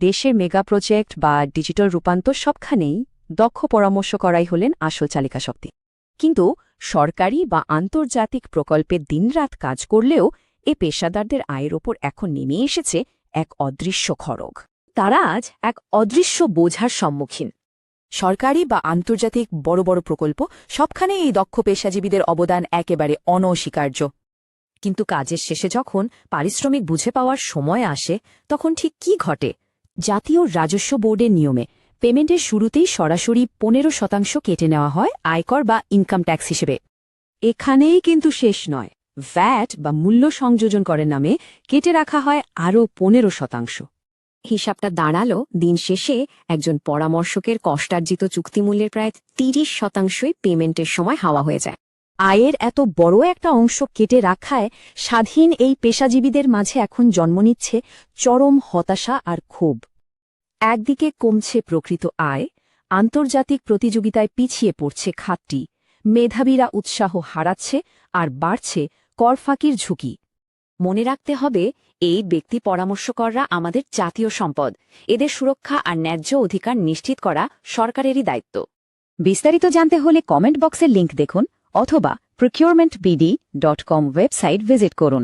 দেশের mega project বা digital রূপান্তর সবখানেই দক্ষ পরামর্শ করাই হলেন আসল চালিকা শক্তি। কিন্তু সরকারি বা আন্তর্জাতিক প্রকল্পে দিনরাত কাজ করলেও এ পেশাদারদের আয়ের ওপর এখন নেমে এসেছে এক অদৃশ্য খড়গ। তারা আজ এক অদৃশ্য বোঝার সম্মুখীন। সরকারি বা আন্তর্জাতিক বড় বড় প্রকল্প সবখানে এই দক্ষ পেশাজীবীদের অবদান একেবারে অনস্বীকার্য। কিন্তু কাজের শেষে যখন পারিশ্রমিক বুঝে পাওয়ার সময় আসে, তখন ঠিক কি ঘটে? জাতীয় রাজস্ব বোর্ডের নিয়মে পেমেন্টের শুরুতেই সরাসরি ১৫% কেটে নেওয়া হয় আয়কর বা ইনকাম ট্যাক্স হিসেবে। এখানেই কিন্তু শেষ নয়, ভ্যাট বা মূল্য সংযোজন করের নামে কেটে রাখা হয় আরও ১৫%। হিসাবটা দাঁড়ালো দিন শেষে একজন পরামর্শকের কষ্টার্জিত চুক্তিমূল্যের প্রায় ৩০%ই পেমেন্টের সময় হাওয়া হয়ে যায়। আয়ের এত বড় একটা অংশ কেটে রাখায় স্বাধীন এই পেশাজীবীদের মাঝে এখন জন্ম নিচ্ছে চরম হতাশা আর ক্ষোভ। একদিকে কমছে প্রকৃত আয়, আন্তর্জাতিক প্রতিযোগিতায় পিছিয়ে পড়ছে খাতটি, মেধাবীরা উৎসাহ হারাচ্ছে আর বাড়ছে করফাঁকির ঝুঁকি। মনে রাখতে হবে, এই ব্যক্তি পরামর্শকররা আমাদের জাতীয় সম্পদ। এদের সুরক্ষা আর ন্যায্য অধিকার নিশ্চিত করা সরকারেরই দায়িত্ব। বিস্তারিত জানতে হলে কমেন্ট বক্সের লিংক দেখুন অথবা procurementbd.com ওয়েবসাইট ভিজিট করুন।